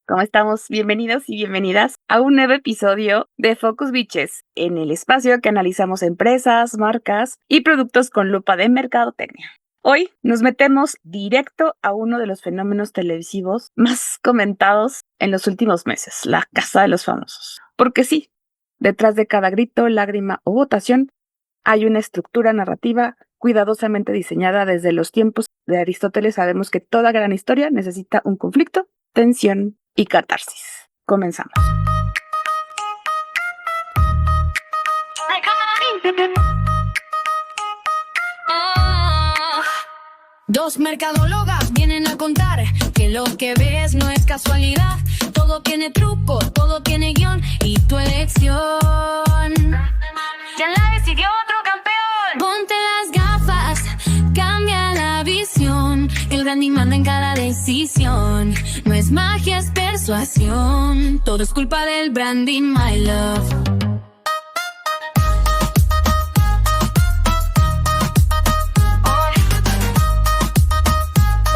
¿Cómo estamos? Bienvenidos y bienvenidas a un nuevo episodio de Focus Biches, en el espacio que analizamos empresas, marcas y productos con lupa de mercadotecnia. Hoy nos metemos directo a uno de los fenómenos televisivos más comentados en los últimos meses, la Casa de los Famosos. Porque sí, detrás de cada grito, lágrima o votación hay una estructura narrativa cuidadosamente diseñada desde los tiempos de Aristóteles. Sabemos que toda gran historia necesita un conflicto, tensión y catarsis. Comenzamos. Dos mercadólogas vienen a contar que lo que ves no es casualidad. Todo tiene truco, todo tiene guión y tu elección. Ya la decidió otro campeón. Ponte las gafas, cambia la visión. El branding manda en cada decisión. No es magia, es persuasión. Todo es culpa del branding, my love.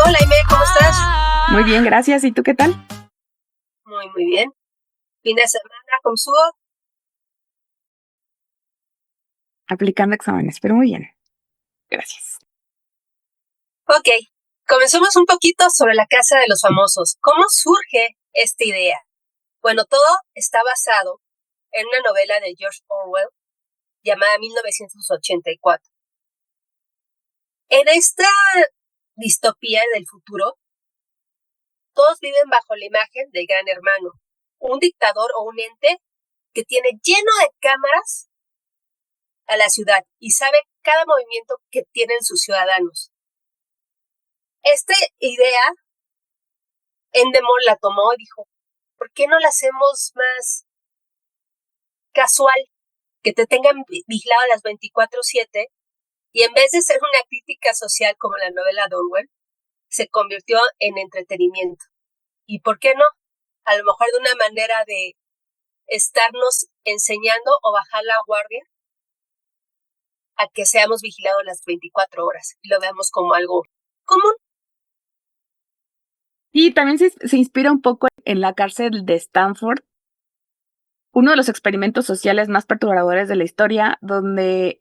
Hola, Aime, ¿cómo estás? Muy bien, gracias. ¿Y tú qué tal? Muy bien. Fin de semana con su... Aplicando exámenes, pero muy bien. Gracias. Ok, comencemos un poquito sobre la Casa de los Famosos. ¿Cómo surge esta idea? Bueno, todo está basado en una novela de George Orwell llamada 1984. En esta distopía del futuro, todos viven bajo la imagen del Gran Hermano, un dictador o un ente que tiene lleno de cámaras a la ciudad y sabe cada movimiento que tienen sus ciudadanos. Esta idea, Endemol la tomó y dijo, ¿por qué no la hacemos más casual? Que te tengan vigilado a las 24/7 y en vez de ser una crítica social como la novela de Orwell, se convirtió en entretenimiento. ¿Y por qué no? A lo mejor de una manera de estarnos enseñando o bajar la guardia a que seamos vigilados las 24 horas y lo veamos como algo común. Y también se inspira un poco en la cárcel de Stanford, uno de los experimentos sociales más perturbadores de la historia, donde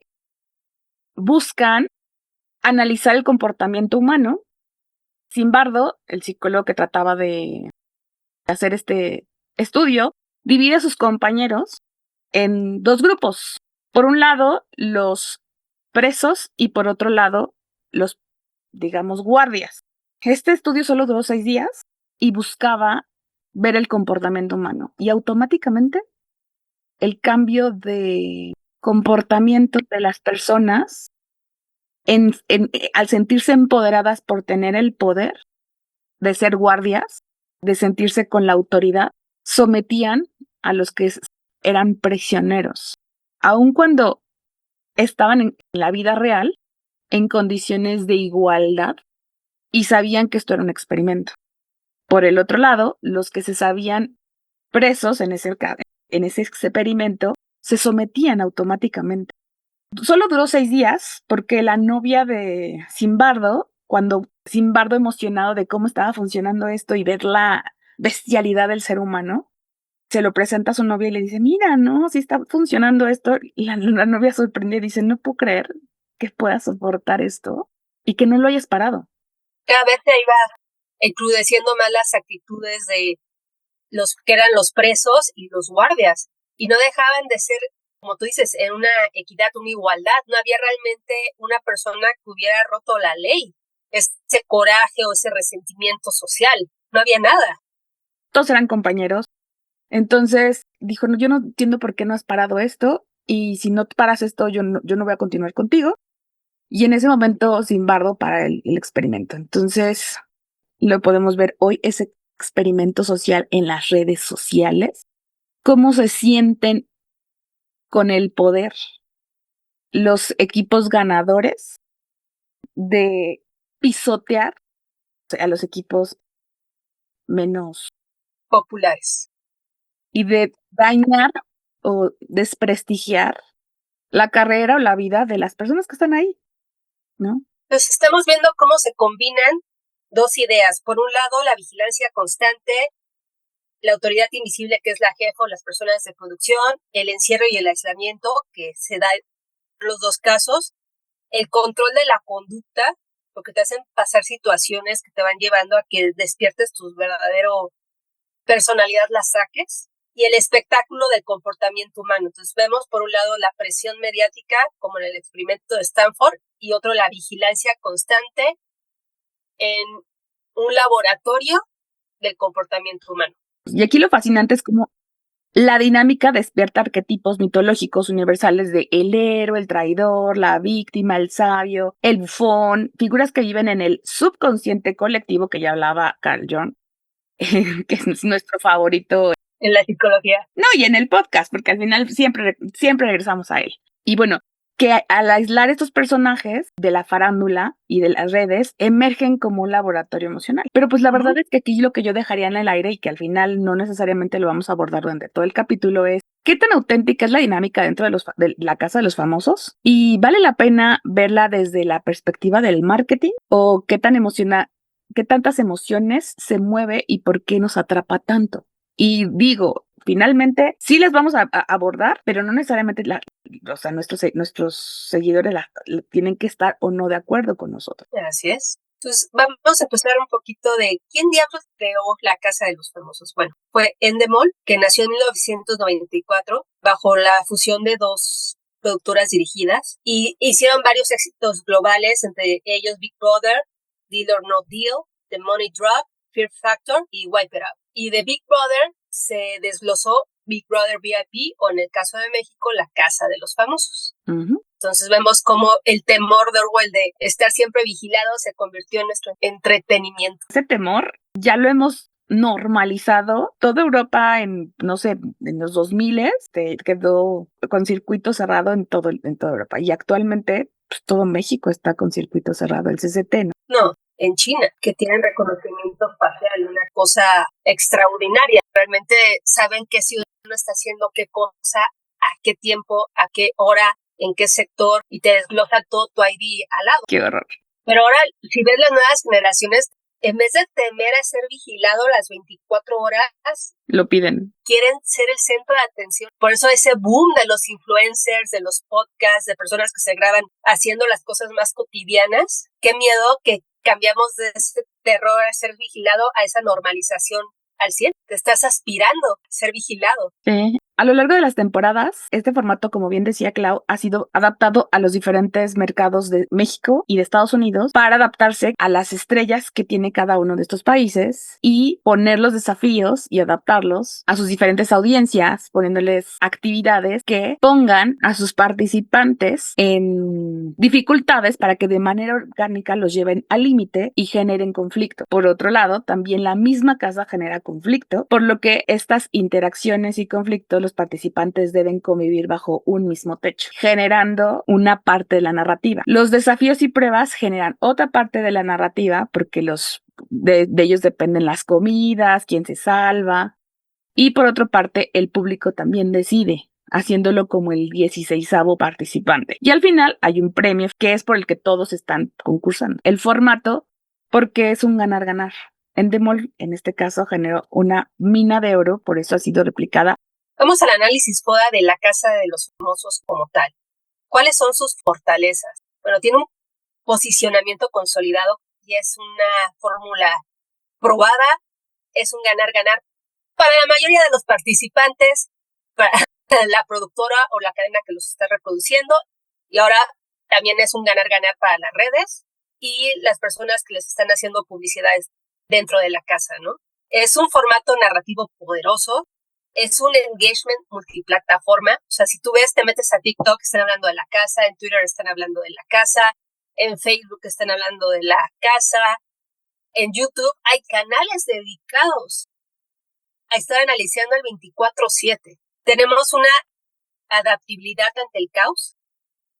buscan analizar el comportamiento humano. Zimbardo, el psicólogo que trataba de hacer este estudio, divide a sus compañeros en dos grupos. Por un lado, los presos y por otro lado, los, digamos, guardias. Este estudio solo duró 6 días y buscaba ver el comportamiento humano y automáticamente el cambio de comportamiento de las personas al sentirse empoderadas por tener el poder de ser guardias, de sentirse con la autoridad, sometían a los que eran prisioneros, aun cuando estaban en la vida real en condiciones de igualdad y sabían que esto era un experimento. Por el otro lado, los que se sabían presos en ese experimento se sometían automáticamente. Solo duró 6 días porque la novia de Zimbardo, cuando Zimbardo, emocionado de cómo estaba funcionando esto y ver la bestialidad del ser humano, se lo presenta a su novia y le dice, mira, no, si está funcionando esto. Y la novia sorprendida dice, no puedo creer que puedas soportar esto y que no lo hayas parado. Cada vez se iba encrudeciendo más las actitudes de los que eran los presos y los guardias, y no dejaban de ser, como tú dices, en una equidad, una igualdad. No había realmente una persona que hubiera roto la ley, ese coraje o ese resentimiento social, no había nada. Todos eran compañeros. Entonces dijo, no, yo no entiendo por qué no has parado esto, y si no paras esto, yo no voy a continuar contigo. Y en ese momento Zimbardo para el experimento. Entonces lo podemos ver hoy, ese experimento social en las redes sociales, cómo se sienten con el poder los equipos ganadores de pisotear a los equipos menos Populares. y de dañar o desprestigiar la carrera o la vida de las personas que están ahí, ¿no? Entonces estamos viendo cómo se combinan dos ideas. Por un lado, la vigilancia constante la autoridad invisible, que es la jefa o las personas de producción, el encierro y el aislamiento, que se da en los dos casos, el control de la conducta, porque te hacen pasar situaciones que te van llevando a que despiertes tu verdadero personalidad, la saques, y el espectáculo del comportamiento humano. Entonces vemos por un lado la presión mediática, como en el experimento de Stanford, y otro la vigilancia constante en un laboratorio del comportamiento humano. Y aquí lo fascinante es como la dinámica despierta arquetipos mitológicos universales de el héroe, el traidor, la víctima, el sabio, el bufón, figuras que viven en el subconsciente colectivo, que ya hablaba Carl Jung, que es nuestro favorito. En la psicología. No, y en el podcast, porque al final siempre regresamos a él. Y bueno, que al aislar estos personajes de la farándula y de las redes, emergen como un laboratorio emocional. Pero pues la verdad es que aquí lo que yo dejaría en el aire y que al final no necesariamente lo vamos a abordar durante todo el capítulo es ¿qué tan auténtica es la dinámica dentro de la casa de los famosos? ¿Y vale la pena verla desde la perspectiva del marketing? ¿O qué tantas emociones se mueve y por qué nos atrapa tanto? Y digo, finalmente, sí les vamos a abordar, pero no necesariamente nuestros seguidores tienen que estar o no de acuerdo con nosotros. Así es. Entonces, vamos a empezar un poquito de quién diablos creó la Casa de los Famosos. Bueno, fue Endemol, que nació en 1994 bajo la fusión de dos productoras dirigidas y hicieron varios éxitos globales, entre ellos Big Brother, Deal or No Deal, The Money Drop, Fear Factor y Wipe It Out. Y de Big Brother se desglosó Big Brother VIP, o en el caso de México, la Casa de los Famosos. Uh-huh. Entonces vemos cómo el temor de Orwell de estar siempre vigilado se convirtió en nuestro entretenimiento. Ese temor ya lo hemos normalizado. Toda Europa en los 2000 quedó con circuito cerrado en toda Europa. Y actualmente pues, todo México está con circuito cerrado, el CCT, ¿no? No, en China, que tienen reconocimiento facial, una cosa extraordinaria. Realmente saben qué ciudadano está haciendo qué cosa, a qué tiempo, a qué hora, en qué sector, y te desglosa todo tu ID al lado. ¡Qué horror! Pero ahora, si ves las nuevas generaciones, en vez de temer a ser vigilado las 24 horas, lo piden. Quieren ser el centro de atención. Por eso ese boom de los influencers, de los podcasts, de personas que se graban haciendo las cosas más cotidianas. Qué miedo que cambiamos de ese terror a ser vigilado a esa normalización al 100. Te estás aspirando a ser vigilado. Sí. A lo largo de las temporadas, este formato, como bien decía Clau, ha sido adaptado a los diferentes mercados de México y de Estados Unidos para adaptarse a las estrellas que tiene cada uno de estos países y poner los desafíos y adaptarlos a sus diferentes audiencias, poniéndoles actividades que pongan a sus participantes en dificultades para que de manera orgánica los lleven al límite y generen conflicto. Por otro lado, también la misma casa genera conflicto, por lo que estas interacciones y conflictos los participantes deben convivir bajo un mismo techo, generando una parte de la narrativa. Los desafíos y pruebas generan otra parte de la narrativa porque de ellos dependen las comidas, quién se salva. Y por otra parte, el público también decide, haciéndolo como el 16º participante. Y al final hay un premio que es por el que todos están concursando. El formato, porque es un ganar-ganar. Endemol, en este caso, generó una mina de oro, por eso ha sido replicada. Vamos al análisis FODA de la Casa de los Famosos como tal. ¿Cuáles son sus fortalezas? Bueno, tiene un posicionamiento consolidado y es una fórmula probada, es un ganar-ganar para la mayoría de los participantes, para la productora o la cadena que los está reproduciendo, y ahora también es un ganar-ganar para las redes y las personas que les están haciendo publicidades dentro de la casa, ¿no? Es un formato narrativo poderoso, es un engagement multiplataforma. O sea, si tú ves, te metes a TikTok, están hablando de la casa, en Twitter están hablando de la casa, en Facebook están hablando de la casa, en YouTube hay canales dedicados a estar analizando el 24/7. Tenemos una adaptabilidad ante el caos,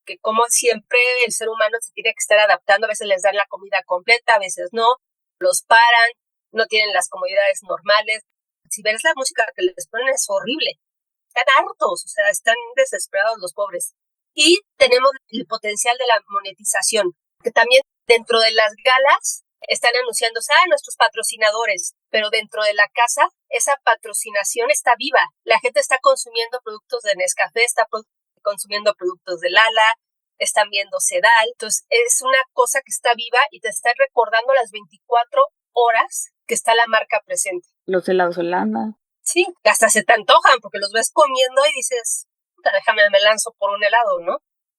que como siempre el ser humano se tiene que estar adaptando. A veces les dan la comida completa, a veces no, los paran, no tienen las comodidades normales. Si ves la música que les ponen es horrible. Están hartos, o sea, están desesperados los pobres. Y tenemos el potencial de la monetización, que también dentro de las galas están anunciando, nuestros patrocinadores, pero dentro de la casa esa patrocinación está viva. La gente está consumiendo productos de Nescafé, está consumiendo productos de Lala, están viendo Sedal. Entonces es una cosa que está viva y te está recordando las 24 horas que está la marca presente. Los helados Holanda. Sí, hasta se te antojan porque los ves comiendo y dices, déjame, me lanzo por un helado, ¿no?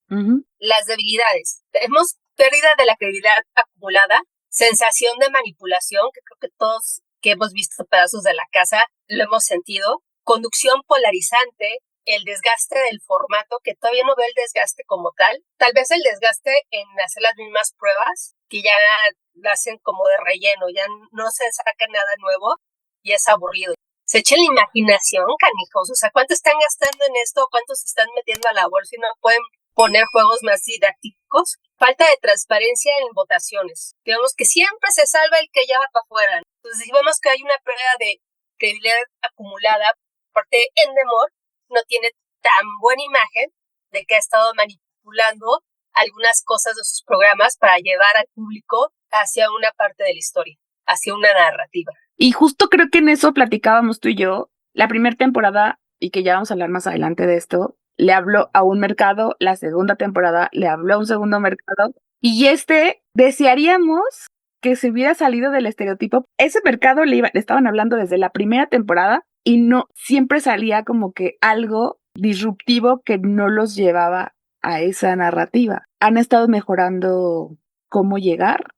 Uh-huh. Las debilidades. Tenemos pérdida de la credibilidad acumulada, sensación de manipulación, que creo que todos que hemos visto pedazos de la casa lo hemos sentido, conducción polarizante, el desgaste del formato, que todavía no veo el desgaste como tal, vez el desgaste en hacer las mismas pruebas, que ya la hacen como de relleno, ya no se saca nada nuevo y es aburrido. Se echa la imaginación, canijos, o sea, ¿cuánto están gastando en esto? ¿Cuánto se están metiendo a la bolsa y no pueden poner juegos más didácticos? Falta de transparencia en votaciones. Digamos que siempre se salva el que ya va para afuera. Entonces, si vemos que hay una pérdida de credibilidad acumulada, porque Endemol no tiene tan buena imagen de que ha estado manipulando algunas cosas de sus programas para llevar al público hacia una parte de la historia, hacia una narrativa. Y justo creo que en eso platicábamos tú y yo, la primera temporada, y que ya vamos a hablar más adelante de esto, le habló a un mercado, la segunda temporada le habló a un segundo mercado, y desearíamos que se hubiera salido del estereotipo. Ese mercado le estaban hablando desde la primera temporada, y no siempre salía como que algo disruptivo que no los llevaba a esa narrativa. Han estado mejorando cómo llegar,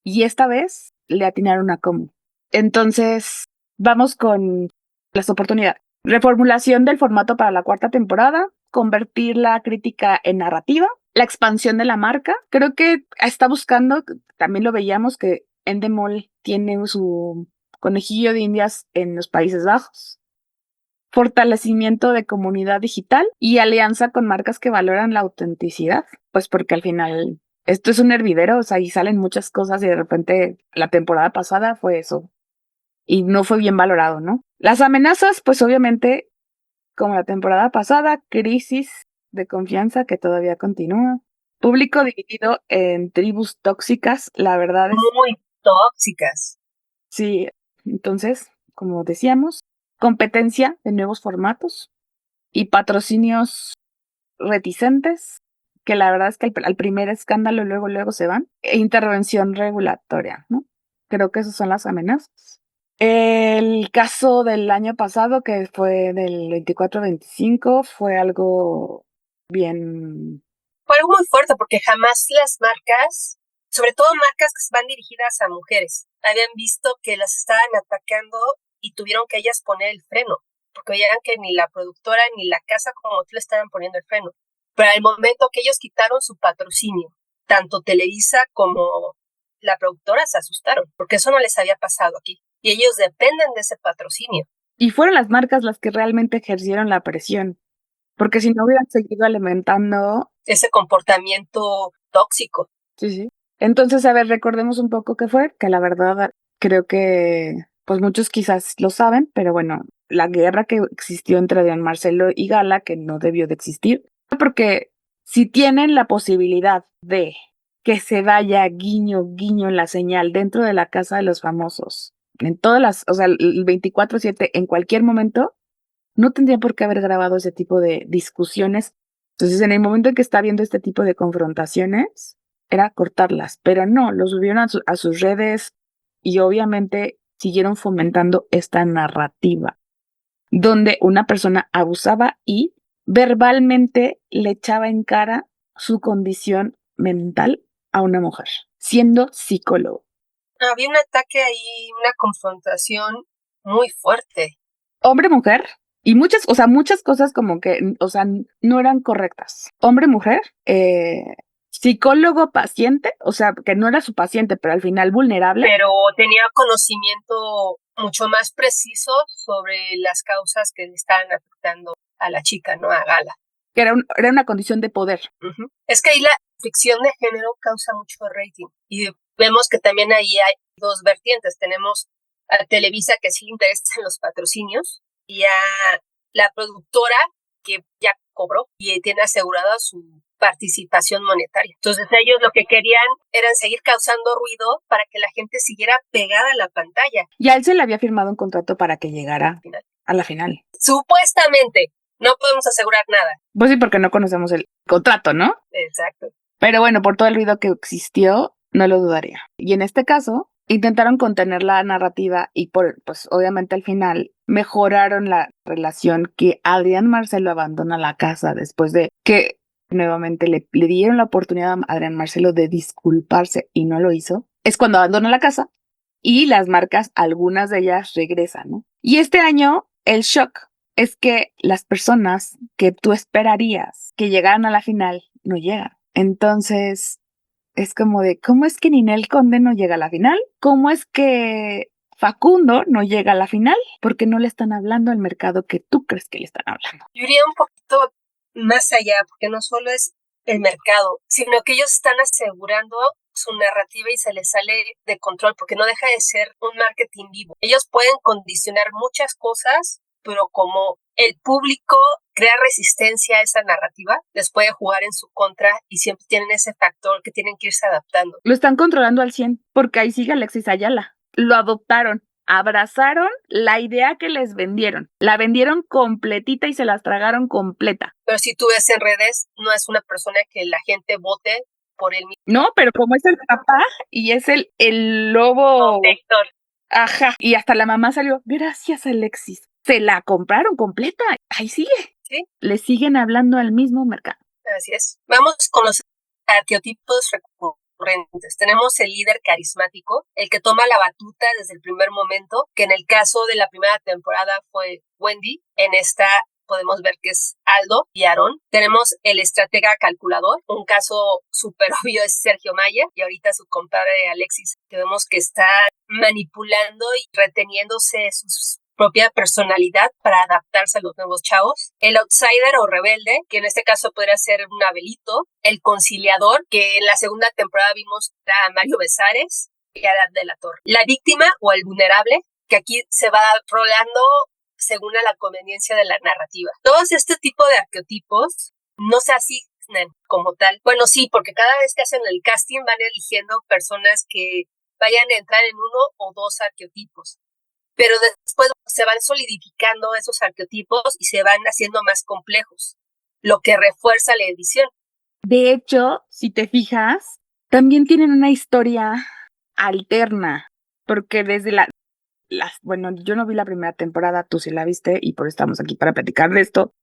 y esta vez le atinaron a cómo. Entonces, vamos con las oportunidades. Reformulación del formato para la cuarta temporada, convertir la crítica en narrativa, la expansión de la marca. Creo que está buscando, también lo veíamos, que Endemol tiene su conejillo de indias en los Países Bajos. Fortalecimiento de comunidad digital y alianza con marcas que valoran la autenticidad, pues porque al final esto es un hervidero, o sea, ahí salen muchas cosas y de repente la temporada pasada fue eso. Y no fue bien valorado, ¿no? Las amenazas, pues obviamente, como la temporada pasada, crisis de confianza que todavía continúa. Público dividido en tribus tóxicas, la verdad es... Muy tóxicas. Sí, entonces, como decíamos, competencia de nuevos formatos y patrocinios reticentes, que la verdad es que al primer escándalo luego se van, e intervención regulatoria, ¿no? Creo que esas son las amenazas. El caso del año pasado, que fue del 24-25, fue algo bien... Fue algo muy fuerte porque jamás las marcas, sobre todo marcas que van dirigidas a mujeres, habían visto que las estaban atacando y tuvieron que ellas poner el freno, porque veían que ni la productora ni la casa como tú le estaban poniendo el freno. Pero al momento que ellos quitaron su patrocinio, tanto Televisa como la productora se asustaron, porque eso no les había pasado aquí. Y ellos dependen de ese patrocinio. Y fueron las marcas las que realmente ejercieron la presión, porque si no hubieran seguido alimentando... ese comportamiento tóxico. Sí. Entonces, a ver, recordemos un poco qué fue, que la verdad creo que pues muchos quizás lo saben, pero bueno, la guerra que existió entre Adrián Marcelo y Gala, que no debió de existir, porque si tienen la posibilidad de que se vaya guiño en la señal dentro de la casa de los famosos, en todas las, o sea, el 24/7, en cualquier momento, no tendría por qué haber grabado ese tipo de discusiones. Entonces, en el momento en que está viendo este tipo de confrontaciones, era cortarlas, pero no, lo subieron a sus redes y obviamente siguieron fomentando esta narrativa, donde una persona abusaba y verbalmente le echaba en cara su condición mental a una mujer, siendo psicólogo. Había un ataque ahí, una confrontación muy fuerte. Hombre-mujer, y muchas cosas como que, o sea, no eran correctas. Hombre-mujer, psicólogo-paciente, o sea, que no era su paciente, pero al final vulnerable. Pero tenía conocimiento mucho más preciso sobre las causas que le estaban afectando a la chica, ¿no? A Gala. Que era una condición de poder. Uh-huh. Es que ahí la ficción de género causa mucho rating. Y vemos que también ahí hay dos vertientes. Tenemos a Televisa, que sí le interesan los patrocinios, y a la productora, que ya cobró y tiene asegurada su participación monetaria. Entonces ellos lo que querían era seguir causando ruido para que la gente siguiera pegada a la pantalla. Y a él se le había firmado un contrato para que llegara a la final. Supuestamente, no podemos asegurar nada. Pues sí, porque no conocemos el contrato, ¿no? Exacto. Pero bueno, por todo el ruido que existió, no lo dudaría. Y en este caso, intentaron contener la narrativa y pues obviamente al final mejoraron la relación que Adrián Marcelo abandona la casa después de que nuevamente le dieron la oportunidad a Adrián Marcelo de disculparse y no lo hizo. Es cuando abandona la casa y las marcas, algunas de ellas regresan, ¿no? Y este año, el shock es que las personas que tú esperarías que llegaran a la final no llegan. Entonces, es como de, ¿cómo es que Ninel Conde no llega a la final? ¿Cómo es que Facundo no llega a la final? Porque no le están hablando al mercado que tú crees que le están hablando. Yo iría un poquito más allá, porque no solo es el mercado, sino que ellos están asegurando su narrativa y se les sale de control, porque no deja de ser un marketing vivo. Ellos pueden condicionar muchas cosas, pero como el público crea resistencia a esa narrativa, les puede jugar en su contra y siempre tienen ese factor que tienen que irse adaptando. Lo están controlando al 100, porque ahí sigue Alexis Ayala. Lo adoptaron, abrazaron la idea que les vendieron. La vendieron completita y se las tragaron completa. Pero si tú ves en redes, no es una persona que la gente vote por él mismo. No, pero como es el papá y es el lobo protector. Ajá, y hasta la mamá salió, gracias Alexis. Se la compraron completa, ahí sigue. ¿Sí? Le siguen hablando al mismo mercado. Así es. Vamos con los arqueotipos recurrentes. Tenemos el líder carismático, el que toma la batuta desde el primer momento, que en el caso de la primera temporada fue Wendy. En esta podemos ver que es Aldo y Aarón. Tenemos el estratega calculador, un caso súper obvio es Sergio Mayer, y ahorita su compadre Alexis, que vemos que está manipulando y reteniéndose su propia personalidad para adaptarse a los nuevos chavos. El outsider o rebelde, que en este caso podría ser un Abelito. El conciliador, que en la segunda temporada vimos a Mario Besares y a Arad de la Torre. La víctima o el vulnerable, que aquí se va rolando según a la conveniencia de la narrativa. Todos este tipo de arqueotipos no se asignan como tal. Bueno, sí, porque cada vez que hacen el casting van eligiendo personas que vayan a entrar en uno o dos arqueotipos. Pero después se van solidificando esos arqueotipos y se van haciendo más complejos, lo que refuerza la edición. De hecho, si te fijas, también tienen una historia alterna, porque desde bueno, yo no vi la primera temporada, tú sí la viste y por eso estamos aquí para platicar de esto.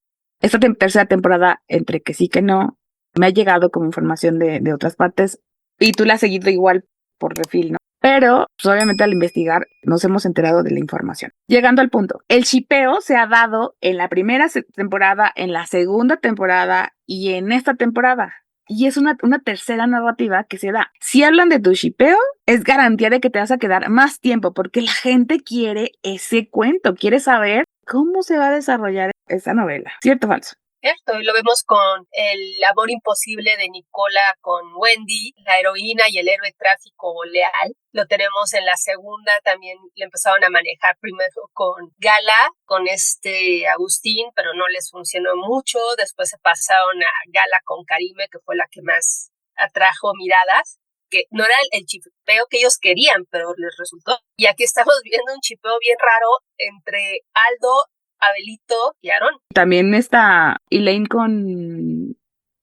Esta tercera temporada, entre que sí que no, me ha llegado como información de otras partes y tú la has seguido igual por refil, ¿no? Pero, pues, obviamente al investigar nos hemos enterado de la información. Llegando al punto, el shipeo se ha dado en la primera temporada, en la segunda temporada y en esta temporada. Y es una tercera narrativa que se da. Si hablan de tu shipeo, es garantía de que te vas a quedar más tiempo porque la gente quiere ese cuento, quiere saber cómo se va a desarrollar esa novela. ¿Cierto o falso? Cierto, y lo vemos con el amor imposible de Nicola con Wendy, la heroína y el héroe tráfico leal. Lo tenemos en la segunda, también le empezaron a manejar primero con Gala, con Agustín, pero no les funcionó mucho. Después se pasaron a Gala con Karime, que fue la que más atrajo miradas, que no era el chipeo que ellos querían, pero les resultó. Y aquí estamos viendo un chipeo bien raro entre Aldo, Abelito y Aarón. También está Elaine con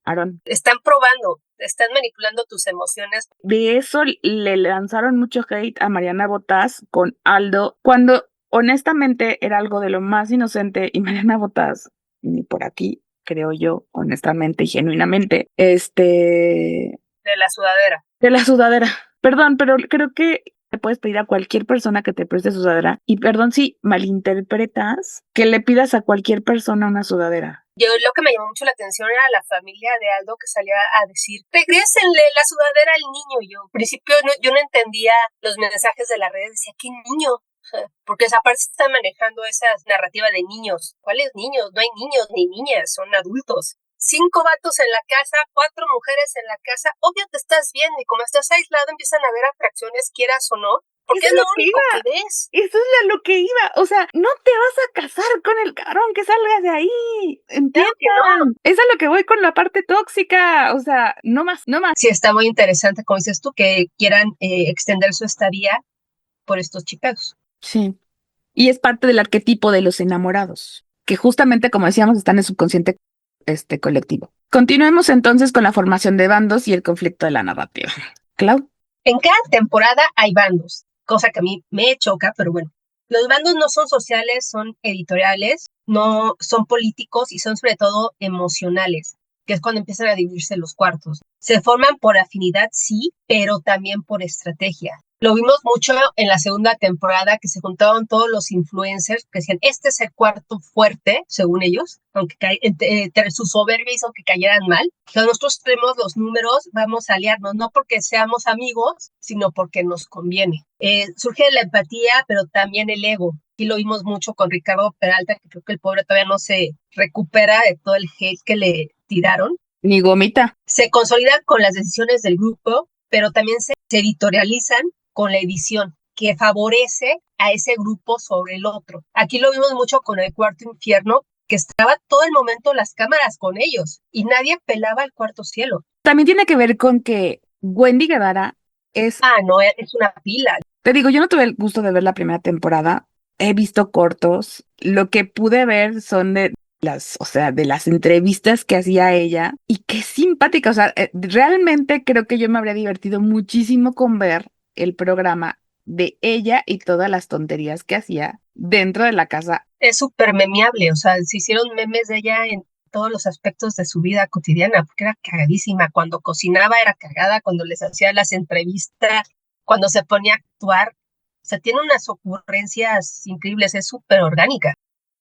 Aarón. Están probando, están manipulando tus emociones. De eso le lanzaron mucho hate a Mariana Botás con Aldo, cuando honestamente era algo de lo más inocente y Mariana Botás, ni por aquí, creo yo, honestamente y genuinamente, De la sudadera. De la sudadera. Perdón, pero creo que le puedes pedir a cualquier persona que te preste su sudadera. Y perdón si malinterpretas que le pidas a cualquier persona una sudadera. Yo lo que me llamó mucho la atención era la familia de Aldo que salía a decir, regrésenle la sudadera al niño. Yo al principio yo no entendía los mensajes de las redes, decía, ¿qué niño? Porque aparte se está manejando esa narrativa de niños. ¿Cuáles niños? No hay niños ni niñas, son adultos. 5 vatos en la casa, 4 mujeres en la casa, obvio te estás viendo y como estás aislado empiezan a haber atracciones, quieras o no, Porque Eso es es lo lo que único iba. que ves. Eso es lo que iba. O sea, no te vas a casar con el cabrón que salgas de ahí. Claro que no. Entiendan. Es a lo que voy con la parte tóxica. O sea, no más, no más. Sí, está muy interesante, como dices tú, que quieran extender su estadía por estos chipeos. Sí. Y es parte del arquetipo de los enamorados, que justamente, como decíamos, están en el subconsciente colectivo. Continuemos entonces con la formación de bandos y el conflicto de la narrativa. Clau. En cada temporada hay bandos, cosa que a mí me choca, pero bueno. Los bandos no son sociales, son editoriales, no son políticos y son sobre todo emocionales, que es cuando empiezan a dividirse los cuartos. Se forman por afinidad, sí, pero también por estrategia. Lo vimos mucho en la segunda temporada, que se juntaron todos los influencers que decían, este es el cuarto fuerte, según ellos, aunque su soberbia hizo que cayeran mal. Que nosotros tenemos los números, vamos a aliarnos, no porque seamos amigos, sino porque nos conviene. Surge la empatía, pero también el ego. Y lo vimos mucho con Ricardo Peralta, que creo que el pobre todavía no se recupera de todo el hate que le tiraron. Ni gomita. Se consolidan con las decisiones del grupo, pero también se editorializan con la edición, que favorece a ese grupo sobre el otro. Aquí lo vimos mucho con el Cuarto Infierno, que estaba todo el momento las cámaras con ellos y nadie pelaba al Cuarto Cielo. También tiene que ver con que Wendy Guevara es... No, es una pila. Te digo, yo no tuve el gusto de ver la primera temporada. He visto cortos. Lo que pude ver son de las entrevistas que hacía ella y qué simpática. O sea, realmente creo que yo me habría divertido muchísimo con ver el programa de ella y todas las tonterías que hacía dentro de la casa. Es súper memeable, o sea, se hicieron memes de ella en todos los aspectos de su vida cotidiana, porque era cagadísima. Cuando cocinaba era cagada, cuando les hacía las entrevistas, cuando se ponía a actuar. O sea, tiene unas ocurrencias increíbles, es súper orgánica.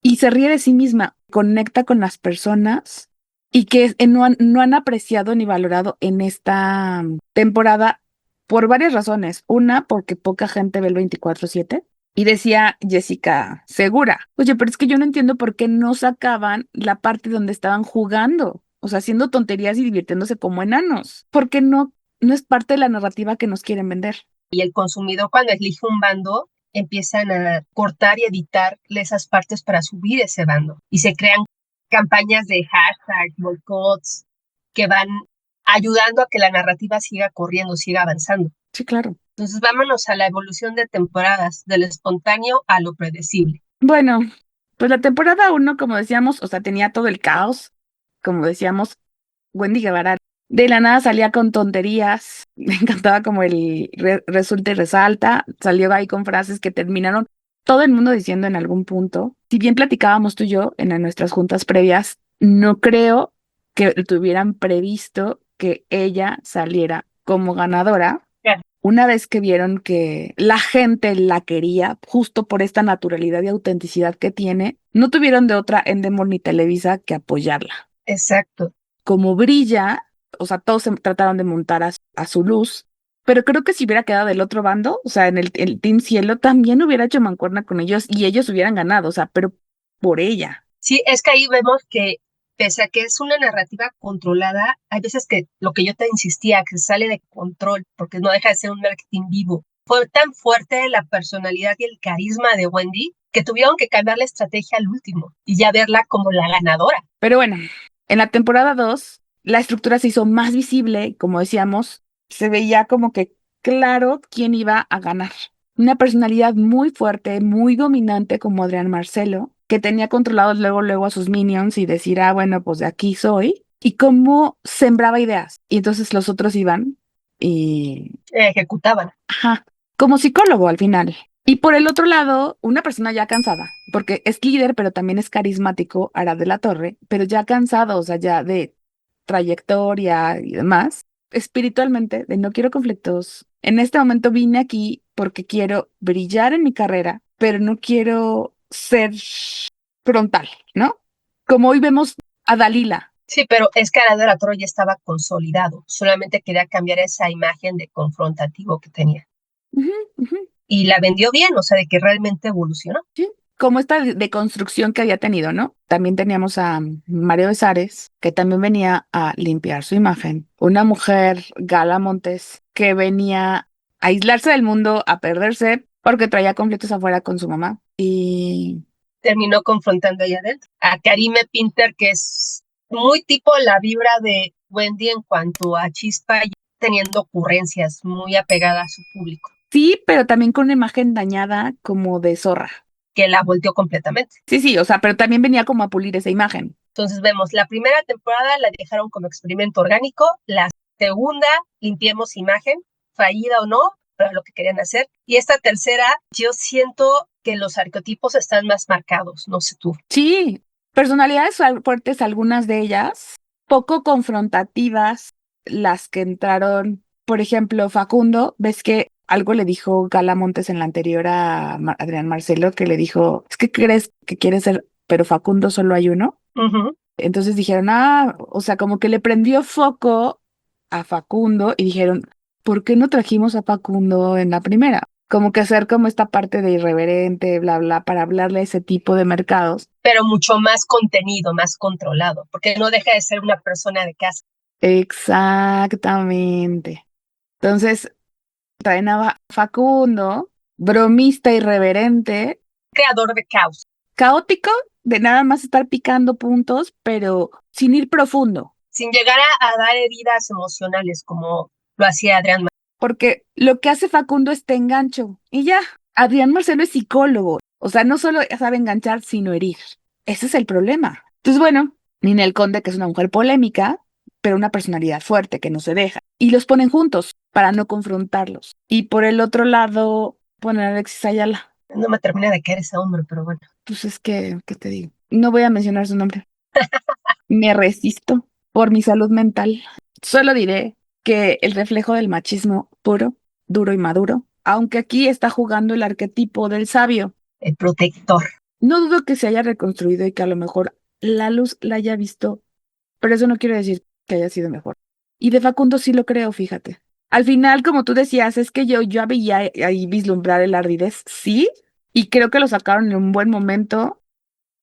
Y se ríe de sí misma, conecta con las personas y que no han apreciado ni valorado en esta temporada por varias razones. Una, porque poca gente ve el 24/7. Y decía Jessica Segura, oye, pero es que yo no entiendo por qué no sacaban la parte donde estaban jugando, o sea, haciendo tonterías y divirtiéndose como enanos, porque no es parte de la narrativa que nos quieren vender. Y el consumidor, cuando elige un bando, empiezan a cortar y editar esas partes para subir ese bando. Y se crean campañas de hashtags, boicots, que van ayudando a que la narrativa siga corriendo, siga avanzando. Sí, claro. Entonces vámonos a la evolución de temporadas, del espontáneo a lo predecible. Bueno, pues la temporada 1, como decíamos, o sea, tenía todo el caos, como decíamos, Wendy Guevara de la nada salía con tonterías, me encantaba como el resulta y resalta, salió ahí con frases que terminaron todo el mundo diciendo en algún punto. Si bien platicábamos tú y yo en nuestras juntas previas, no creo que tuvieran previsto que ella saliera como ganadora. Claro. Una vez que vieron que la gente la quería, justo por esta naturalidad y autenticidad que tiene, no tuvieron de otra Endemol ni Televisa que apoyarla. Exacto. Como brilla, o sea, todos se trataron de montar a su luz, pero creo que si hubiera quedado del otro bando, o sea, en el Team Cielo, también hubiera hecho mancuerna con ellos y ellos hubieran ganado, o sea, pero por ella. Sí, es que ahí vemos que pese a que es una narrativa controlada, hay veces que lo que yo te insistía, que sale de control, porque no deja de ser un marketing vivo. Fue tan fuerte la personalidad y el carisma de Wendy que tuvieron que cambiar la estrategia al último y ya verla como la ganadora. Pero bueno, en la temporada 2, la estructura se hizo más visible, como decíamos, se veía como que claro quién iba a ganar. Una personalidad muy fuerte, muy dominante como Adrián Marcelo, que tenía controlados luego a sus minions y decir, bueno, pues de aquí soy, y cómo sembraba ideas. Y entonces los otros iban y... ejecutaban. Ajá, como psicólogo al final. Y por el otro lado, una persona ya cansada, porque es líder, pero también es carismático, Arad de la Torre, pero ya cansado, o sea, ya de trayectoria y demás, espiritualmente, de no quiero conflictos. En este momento vine aquí porque quiero brillar en mi carrera, pero no quiero ser frontal, ¿no? Como hoy vemos a Dalila. Sí, pero es que Arad de la Torre ya estaba consolidado, solamente quería cambiar esa imagen de confrontativo que tenía. Ujú, ujú. Y la vendió bien, o sea, de que realmente evolucionó. Sí, como esta deconstrucción que había tenido, ¿no? También teníamos a Mario Besares, que también venía a limpiar su imagen. Una mujer, Gala Montes, que venía aislarse del mundo, a perderse, porque traía conflictos afuera con su mamá. Y terminó confrontando allá adentro a Karime Pinter, que es muy tipo la vibra de Wendy en cuanto a chispa, teniendo ocurrencias, muy apegada a su público, sí, pero también con una imagen dañada como de zorra. que la volteó completamente. Sí, o sea, pero también venía como a pulir esa imagen. Entonces vemos, la primera temporada la dejaron como experimento orgánico, la segunda, limpiemos imagen, fallida o no, pero lo que querían hacer. Y esta tercera, yo siento que los arquetipos están más marcados, no sé tú. Sí, personalidades fuertes, algunas de ellas, poco confrontativas, las que entraron, por ejemplo, Facundo, ves que algo le dijo Gala Montes en la anterior a Adrián Marcelo, que le dijo, es que crees que quieres ser, pero Facundo solo hay uno. Uh-huh. Entonces dijeron, o sea, como que le prendió foco a Facundo y dijeron, ¿por qué no trajimos a Facundo en la primera? Como que hacer como esta parte de irreverente, bla, bla, para hablarle a ese tipo de mercados. Pero mucho más contenido, más controlado, porque no deja de ser una persona de casa. Exactamente. Entonces, traen a Facundo, bromista irreverente, Creador de caos. caótico, de nada más estar picando puntos, pero sin ir profundo. Sin llegar a dar heridas emocionales como lo hacía Adrián. Porque lo que hace Facundo es te engancho y ya. Adrián Marcelo es psicólogo, o sea, no solo sabe enganchar, sino herir. Ese es el problema. Entonces, bueno, Ninel Conde, que es una mujer polémica, pero una personalidad fuerte que no se deja. Y los ponen juntos para no confrontarlos. Y por el otro lado, ponen a Alexis Ayala. No me termina de caer ese hombre, pero bueno. Pues es que, ¿qué te digo? No voy a mencionar su nombre. Me resisto por mi salud mental. Solo diré que el reflejo del machismo puro, duro y maduro, aunque aquí está jugando el arquetipo del sabio. El protector. No dudo que se haya reconstruido y que a lo mejor la luz la haya visto, pero eso no quiere decir que haya sido mejor. Y de Facundo sí lo creo, fíjate. Al final, como tú decías, es que yo veía ahí vislumbrar el ardidez, sí, y creo que lo sacaron en un buen momento,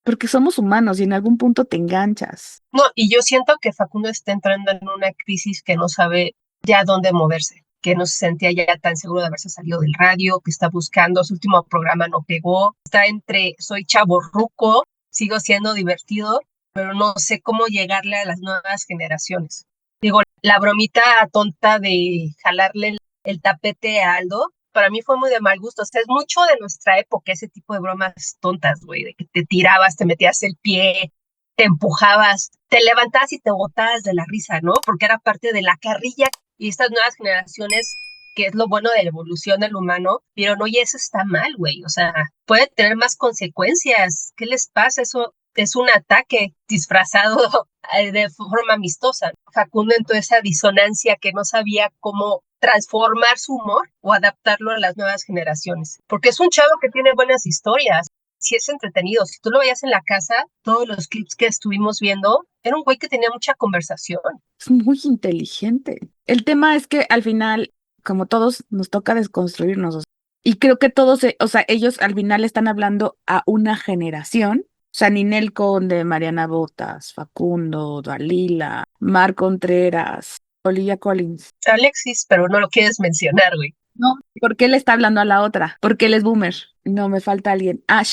porque somos humanos y en algún punto te enganchas. No, y yo siento que Facundo está entrando en una crisis que no sabe ya dónde moverse, que no se sentía ya tan seguro de haberse salido del radio, que está buscando, su último programa no pegó, está entre soy chavorruco, sigo siendo divertido, pero no sé cómo llegarle a las nuevas generaciones. Digo, la bromita tonta de jalarle el tapete a Aldo, para mí fue muy de mal gusto. O sea, es mucho de nuestra época ese tipo de bromas tontas, güey, de que te tirabas, te metías el pie, te empujabas, te levantabas y te botabas de la risa, ¿no? Porque era parte de la carrilla y estas nuevas generaciones, que es lo bueno de la evolución del humano, vieron, oye, eso está mal, güey, o sea, puede tener más consecuencias. ¿Qué les pasa? Eso es un ataque disfrazado de forma amistosa. Facundo entró esa disonancia que no sabía cómo transformar su humor o adaptarlo a las nuevas generaciones. Porque es un chavo que tiene buenas historias, sí es entretenido. Si tú lo veías en la casa, todos los clips que estuvimos viendo, era un güey que tenía mucha conversación. Es muy inteligente. El tema es que al final, como todos, nos toca desconstruirnos. Y creo que todos, o sea, ellos al final están hablando a una generación. O sea, Ninel Conde, Mariana Botas, Facundo, Dalila, Mar Contreras, Olivia Collins. Alexis, pero no lo quieres mencionar, güey. No, ¿por qué le está hablando a la otra? Porque él es boomer. No, me falta alguien. Ah,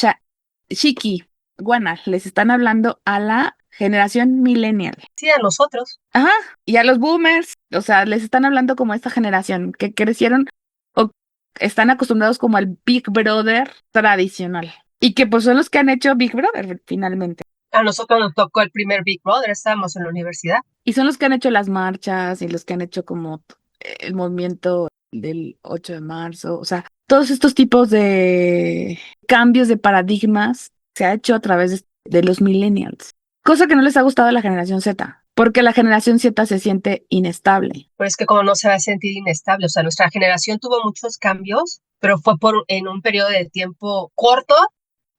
Shiki, Guana, les están hablando a la generación millennial. Sí, a nosotros. Ajá, y a los boomers, o sea, les están hablando como a esta generación que crecieron o están acostumbrados como al Big Brother tradicional. Y que pues son los que han hecho Big Brother finalmente. A nosotros nos tocó el primer Big Brother, estábamos en la universidad. Y son los que han hecho las marchas y los que han hecho como el movimiento del 8 de marzo. O sea, todos estos tipos de cambios de paradigmas se ha hecho a través de los millennials. Cosa que no les ha gustado a la generación Z, porque la generación Z se siente inestable. Pero es que como no se va a sentir inestable, o sea, nuestra generación tuvo muchos cambios, pero fue en un periodo de tiempo corto,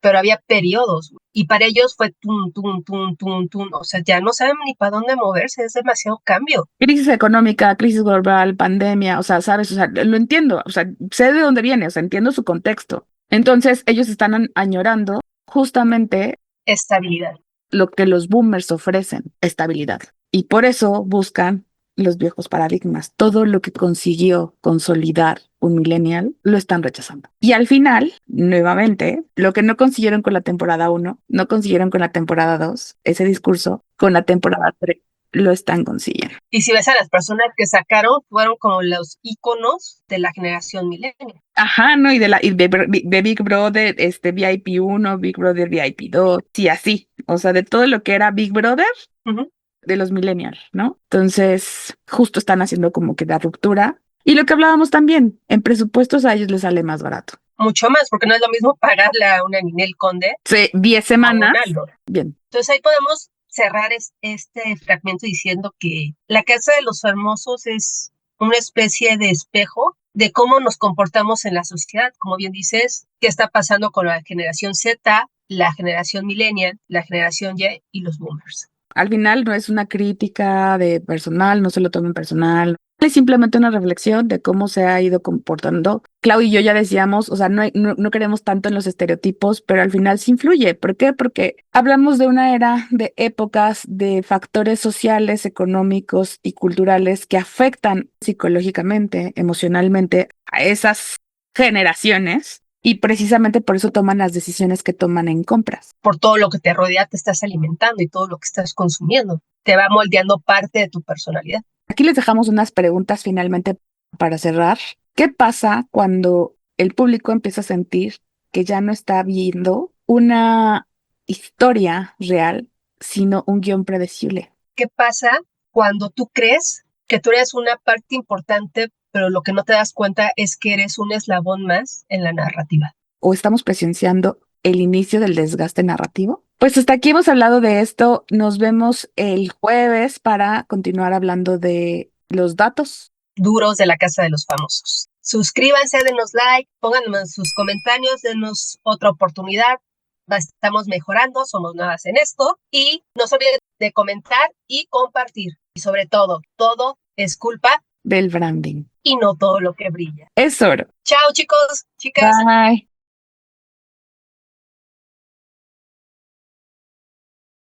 pero había periodos. Y para ellos fue tum, tum, tum, tum, tum. O sea, ya no saben ni para dónde moverse, es demasiado cambio. Crisis económica, crisis global, pandemia, o sea, sabes, o sea, lo entiendo, o sea, sé de dónde viene, o sea, entiendo su contexto. Entonces, ellos están añorando justamente Estabilidad. lo que los boomers ofrecen, estabilidad. Y por eso buscan los viejos paradigmas. Todo lo que consiguió consolidar un millennial lo están rechazando. Y al final, nuevamente, lo que no consiguieron con la temporada 1, no consiguieron con la temporada 2, ese discurso, con la temporada 3 lo están consiguiendo. Y si ves a las personas que sacaron, fueron como los íconos de la generación millennial. Ajá, ¿no? Y de Big Brother, VIP 1, Big Brother VIP 2, sí, así. O sea, de todo lo que era Big Brother, de los millennials, ¿no? Entonces, justo están haciendo como que la ruptura. Y lo que hablábamos también, en presupuestos a ellos les sale más barato. Mucho más, porque no es lo mismo pagarle a una Ninel Conde. Sí, 10 semanas. Bien. Entonces ahí podemos cerrar este fragmento diciendo que la Casa de los Famosos es una especie de espejo de cómo nos comportamos en la sociedad. Como bien dices, qué está pasando con la generación Z, la generación millennial, la generación Y y los boomers. Al final no es una crítica de personal, no se lo tomen personal. Es simplemente una reflexión de cómo se ha ido comportando. Clau y yo ya decíamos, o sea, no queremos tanto en los estereotipos, pero al final sí influye. ¿Por qué? Porque hablamos de una era, de épocas, de factores sociales, económicos y culturales que afectan psicológicamente, emocionalmente a esas generaciones. Y precisamente por eso toman las decisiones que toman en compras. Por todo lo que te rodea, te estás alimentando y todo lo que estás consumiendo. Te va moldeando parte de tu personalidad. Aquí les dejamos unas preguntas finalmente para cerrar. ¿Qué pasa cuando el público empieza a sentir que ya no está viendo una historia real, sino un guión predecible? ¿Qué pasa cuando tú crees que tú eres una parte importante, pero lo que no te das cuenta es que eres un eslabón más en la narrativa? ¿O estamos presenciando el inicio del desgaste narrativo? Pues hasta aquí hemos hablado de esto. Nos vemos el jueves para continuar hablando de los datos duros de la Casa de los Famosos. Suscríbanse, denos like, pónganos sus comentarios, denos otra oportunidad. Estamos mejorando, somos nuevas en esto. Y no se olviden de comentar y compartir. Y sobre todo es culpa del branding. Y no todo lo que brilla. Es oro. Chao, chicos, chicas. Bye.